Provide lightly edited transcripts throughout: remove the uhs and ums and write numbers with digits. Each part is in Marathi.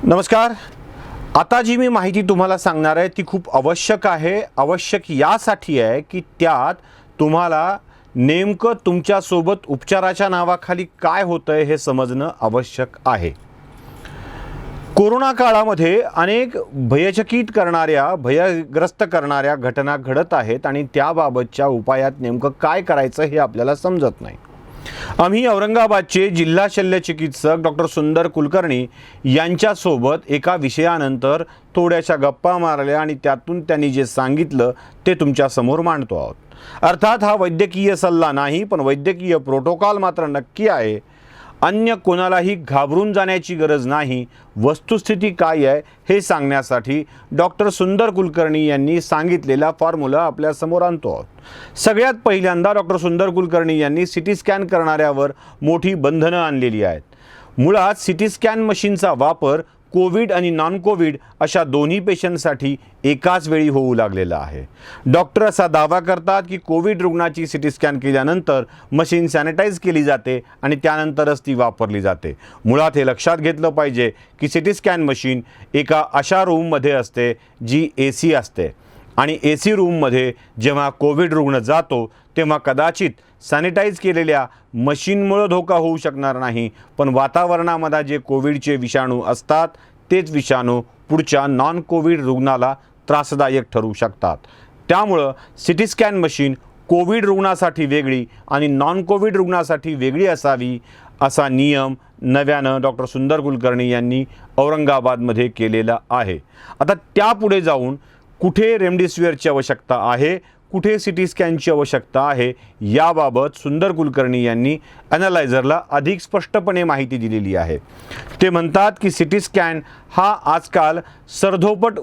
नमस्कार। आता जी मी माहिती तुम्हाला सांगणार आहे ती खूप आवश्यक आहे। आवश्यक यासाठी आहे की त्यात तुम्हाला नेमकं तुमच्यासोबत उपचाराच्या नावाखाली काय होतंय हे समजणं आवश्यक आहे। कोरोना काळामध्ये अनेक भयग्रस्त करणाऱ्या घटना घडत आहेत आणि त्याबाबतच्या उपायात नेमकं काय करायचं हे आपल्याला समजत नाही। आम्ही औरंगाबादचे जिल्हा शल्य चिकित्सक डॉक्टर सुंदर कुलकर्णी यांच्यासोबत एका विषयानंतर थोड्याशा गप्पा मारल्या आणि त्यातून त्यांनी जे सांगितलं ते तुमच्या समोर मांडतो आहोत। अर्थात हा वैद्यकीय सल्ला नाही, पण वैद्यकीय प्रोटोकॉल मात्र नक्की आहे। अन्य कोणालाही घाबरून जाण्याची गरज नाही। वस्तुस्थिती काय आहे हे सांगण्यासाठी डॉक्टर सुंदर कुलकर्णी यांनी सांगितलेला फॉर्म्युला आपल्या समोर आणतो आहोत। सगळ्यात पहिल्यांदा डॉक्टर सुंदर कुलकर्णी यांनी सिटी स्कॅन करणाऱ्यावर मोठी बंधनं आणलेली आहेत। मुळात सिटी स्कॅन मशीनचा वापर कोविड आणि नॉन कोविड अशा दोन्ही पेशंटसाठी एकाच वेळी होऊ लागलेला आहे। डॉक्टर असा दावा करतात की कोविड रुग्णाची सिटी स्कॅन केल्यानंतर मशीन सॅनिटाईज केली जाते आणि त्यानंतरच ती वापरली जाते। मुळात हे लक्षात घेतलं पाहिजे की सिटी स्कॅन मशीन एका अशा रूममध्ये असते जी AC असते आणि AC रूममध्ये जेव्हा कोविड रुग्ण जातो तेव्हा कदाचित सॅनिटाईज केलेल्या मशीनमुळे धोका होऊ शकणार नाही, पण वातावरणामध्ये जे कोविडचे विषाणू असतात तेच विषाणू पुढच्या नॉन कोविड रुग्णाला त्रासदायक ठरू शकतात। त्यामुळे सिटी स्कॅन मशीन कोविड रुग्णासाठी वेगळी आणि नॉन कोविड रुग्णासाठी वेगळी असावी असा नियम नव्यानं डॉक्टर सुंदर कुलकर्णी यांनी औरंगाबादमध्ये केलेला आहे। आता त्यापुढे जाऊन कुठे रेमडेसिवीरची आवश्यकता आहे, कुठे सिटी स्कॅनची आवश्यकता आहे याबाबत सुंदर कुलकर्णी यांनी ॲनालायझरला अधिक स्पष्टपणे माहिती दिलेली आहे। ते म्हणतात की सिटी स्कॅन हा आजकाल सरधोपट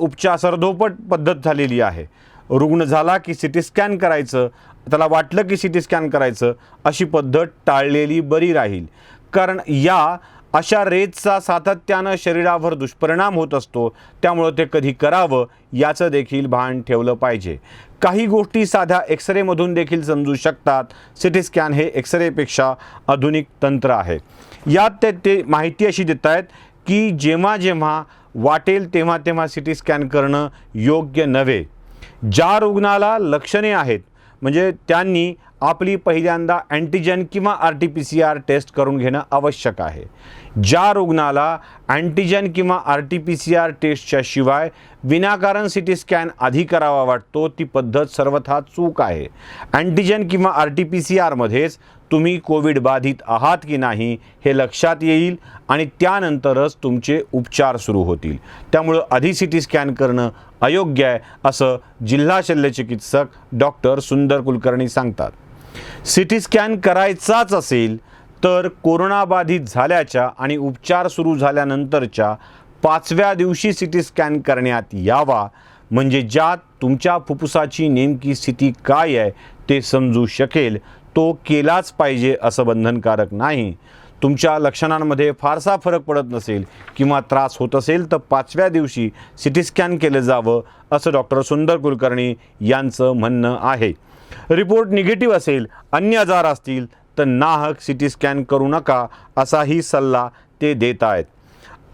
पद्धत झालेली आहे। रुग्ण झाला की सिटी स्कॅन करायचं, त्याला वाटलं की सिटी स्कॅन करायचं अशी पद्धत टाळलेली बरी राहील, कारण या अशा रेजचा सातत्यानं शरीरावर दुष्परिणाम होत असतो। त्यामुळे ते कधी करावं याचं देखील भान ठेवलं पाहिजे। काही गोष्टी साध्या एक्सरेमधून देखील समजू शकतात। सिटी स्कॅन हे एक्सरेपेक्षा आधुनिक तंत्र आहे। यात ते माहिती अशी देत आहेत की जेव्हा जेव्हा वाटेल तेव्हा तेव्हा सिटी स्कॅन करणं योग्य नव्हे। ज्या रुग्णाला लक्षणे आहेत म्हणजे त्यांनी आपली पहिल्यांदा अँटीजन किंवा RT-PCR टेस्ट करून घेणं आवश्यक आहे। ज्या रुग्णाला अँटीजन किंवा RT-PCR टेस्टच्या शिवाय विनाकारण सिटी स्कॅन आधी करावा वाटतो ती पद्धत सर्वथा चूक आहे। अँटीजन किंवा RT-PCR मध्येच तुम्ही कोविड बाधित आहात की नाही हे लक्षात येईल आणि त्यानंतरच तुमचे उपचार सुरू होतील। त्यामुळे आधी सिटी स्कॅन करणं अयोग्य आहे असं जिल्हा शल्यचिकित्सक डॉक्टर सुंदर कुलकर्णी सांगतात। सिटी स्कॅन करायचाच असेल तर कोरोनाबाधित झाल्याच्या आणि उपचार सुरू झाल्यानंतरच्या 5व्या दिवशी सिटी स्कॅन करण्यात यावा, म्हणजे ज्यात तुमच्या फुफ्फुसाची नेमकी स्थिती काय आहे ते समजू शकेल। तो केलाच पाहिजे असं बंधनकारक नाही। तुमच्या लक्षणांमध्ये फारसा फरक पडत नसेल किंवा त्रास होत असेल तर 5व्या दिवशी सिटी स्कॅन केलं जावं असं डॉक्टर सुंदर कुलकर्णी यांचं म्हणणं आहे। रिपोर्ट निगेटिव्ह असेल, अन्य आजार असतील तर नाहक सिटी स्कॅन करू नका असाही सल्ला ते देत आहेत।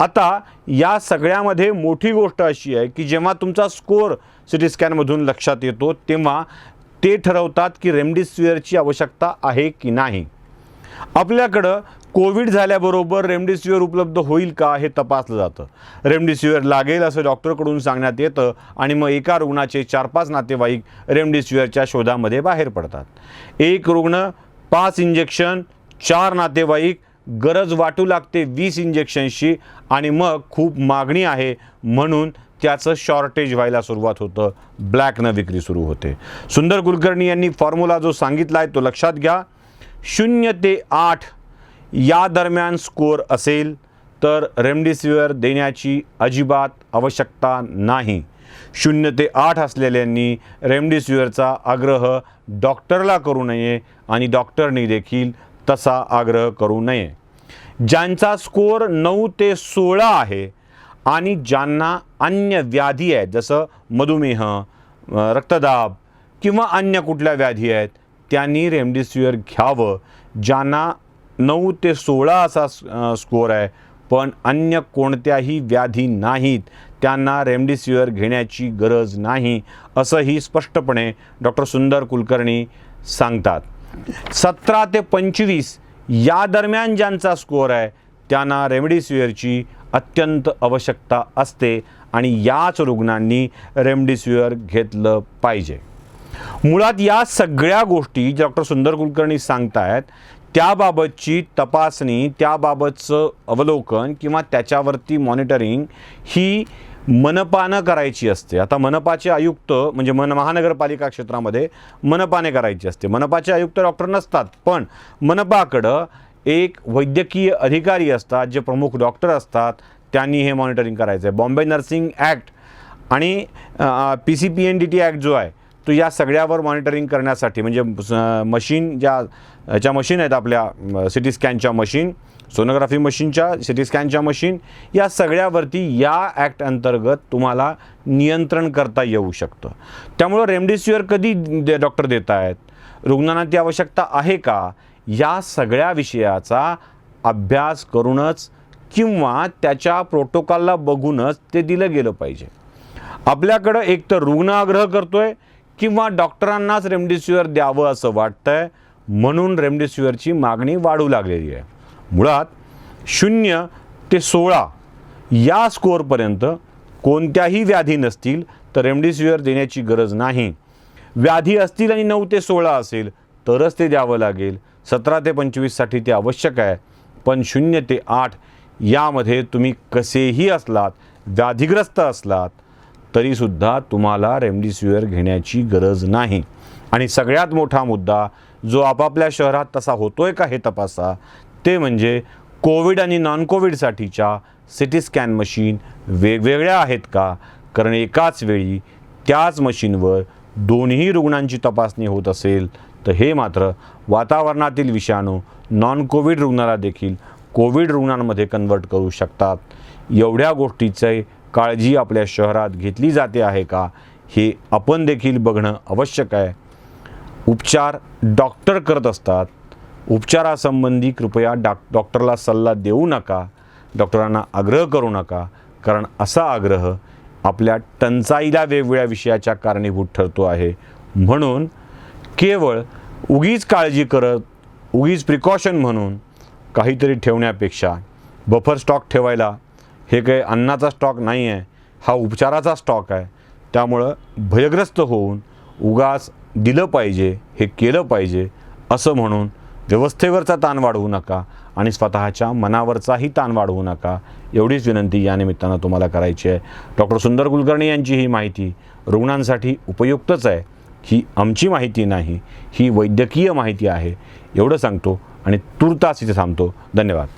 आता या सगळ्यामध्ये मोठी गोष्ट अशी आहे की जेव्हा तुमचा स्कोअर सिटी स्कॅनमधून लक्षात येतो तेव्हा ते ठरवतात की रेमडेसिवीरची आवश्यकता आहे की नाही। आपल्याकडं कोविड झाल्याबरोबर रेमडेसिवीर उपलब्ध होईल का हे तपासलं जातं। रेमडेसिवीर लागेल असं डॉक्टरकडून सांगण्यात येतं आणि मग एका रुग्णाचे 4-5 नातेवाईक रेमडेसिवीरच्या शोधामध्ये बाहेर पडतात। एक रुग्ण 5 इंजेक्शन, 4 नातेवाईक, गरज वाटू लागते 20 इंजेक्शनची आणि मग खूप मागणी आहे म्हणून त्याचं शॉर्टेज व्हायला सुरुवात होतं, ब्लॅकनं विक्री सुरू होते। सुंदर कुलकर्णी यांनी फॉर्म्युला जो सांगितला आहे तो लक्षात घ्या। 0 ते 8 या दरम्यान स्कोअर असेल तर रेमडेसिवीर देण्याची अजिबात आवश्यकता नाही। 0 ते 8 असलेल्यांनी रेमडेसिवीरचा आग्रह डॉक्टरला करू नये आणि डॉक्टरनी देखील तसा आग्रह करू नये। ज्यांचा स्कोअर 9 ते 16 आहे आणि ज्यांना अन्य व्याधी आहेत जसं मधुमेह, रक्तदाब किंवा अन्य कुठल्या व्याधी आहेत त्यांनी रेमडेसिवीर घ्यावं। ज्यांना 9 ते 16 असा स्कोअर आहे पण अन्य कोणत्याही व्याधी नाहीत त्यांना रेमडेसिवीर घेण्याची गरज नाही, असंही स्पष्टपणे डॉक्टर सुंदर कुलकर्णी सांगतात. 17 ते 25 या दरम्यान ज्यांचा स्कोअर आहे त्यांना रेमडेसिवीरची अत्यंत आवश्यकता असते आणि याच रुग्णांनी रेमडेसिवीर घेतलं पाहिजे. मुळात या सगळ्या गोष्टी डॉक्टर सुंदर कुलकर्णी सांगतायत त्याबाबतची तपासणी, त्याबाबतचं अवलोकन किंवा त्याच्यावरती मॉनिटरिंग ही मनपानं करायची असते. आता मनपाचे आयुक्त म्हणजे महानगरपालिका क्षेत्रामध्ये मनपाने करायची असते. मनपाचे आयुक्त डॉक्टर नसतात, पण मनपाकडं एक वैद्यकीय अधिकारी असतात जे प्रमुख डॉक्टर असतात, त्यांनी हे मॉनिटरिंग करायचं आहे. बॉम्बे नर्सिंग ॲक्ट आणि PCPNDT ॲक्ट जो आहे तो या सगळ्यावर मॉनिटरिंग करण्यासाठी म्हणजे मशीन ज्या मशीन आहेत आपल्या सिटी स्कॅनच्या मशीन, सोनोग्राफी मशीनच्या, सिटी स्कॅनच्या मशीन, या सगळ्यावरती या ॲक्ट अंतर्गत तुम्हाला नियंत्रण करता येऊ शकतं. त्यामुळं रेमडेसिवीर कधी डॉक्टर देत आहेत, रुग्णांना ती आवश्यकता आहे का, या सगळ्या विषयाचा अभ्यास करूनच किंवा त्याच्या प्रोटोकॉलला बघूनच ते दिलं गेलं पाहिजे. आपल्याकडं एक तर रुग्ण आग्रह करतोय किंवा डॉक्टरांनाच रेमडेसिवीर द्यावं असं वाटतंय, म्हणून रेमडेसिवीरची मागणी वाढू लागलेली आहे. मुळात 0 ते 16 या स्कोअरपर्यंत कोणत्याही व्याधी नसतील तर रेमडेसिवीर देण्याची गरज नाही. व्याधी असतील आणि 9 ते 16 असेल तरच ते द्यावं लागेल. 17 ते 25साठी ते आवश्यक आहे, पण 0 ते 8 यामध्ये तुम्ही कसेही असलात, व्याधिग्रस्त असलात तरीसुद्धा तुम्हाला रेमडेसिवीर घेण्याची गरज नाही. आणि सगळ्यात मोठा मुद्दा जो आपापल्या शहरात तसा होतोय का हे तपासा, ते म्हणजे कोविड आणि नॉन कोविडसाठीच्या सिटी स्कॅन मशीन वेगवेगळ्या आहेत का, कारण एकाच वेळी त्याच मशीनवर दोन्ही रुग्णांची तपासणी होत असेल तर हे मात्र वातावरणातील विषाणू नॉन कोविड रुग्णाला देखील कोविड रुग्णांमध्ये कन्वर्ट करू शकतात. एवढ्या गोष्टीची काळजी आपल्या शहरात घेतली जाते आहे का हे आपण देखील बघणं आवश्यक आहे. उपचार डॉक्टर करत असतात. उपचारासंबंधी कृपया डॉक्टरला सल्ला देऊ नका, डॉक्टरांना आग्रह करू नका, कारण असा आग्रह आपल्या टंचाईला वेगवेगळ्या विषयाच्या कारणीभूत ठरतो आहे. म्हणून केवळ उगीच काळजी करत, उगीच प्रिकॉशन म्हणून काहीतरी ठेवण्यापेक्षा बफर स्टॉक ठेवायला, हे काही अन्नाचा स्टॉक नाही आहे, हा उपचाराचा स्टॉक आहे. त्यामुळं भयग्रस्त होऊन उगाच दिलं पाहिजे, हे केलं पाहिजे असं म्हणून व्यवस्थेवरचा ताण वाढवू नका आणि स्वतःच्या मनावरचाही ताण वाढवू नका, एवढीच विनंती या निमित्तानं तुम्हाला करायची आहे. डॉक्टर सुंदर कुलकर्णी यांची ही माहिती रुग्णांसाठी उपयुक्तच आहे. ही आमची माहिती नाही, ही वैद्यकीय माहिती आहे एवढं सांगतो आणि तुर्तास इथे थांबतो. धन्यवाद.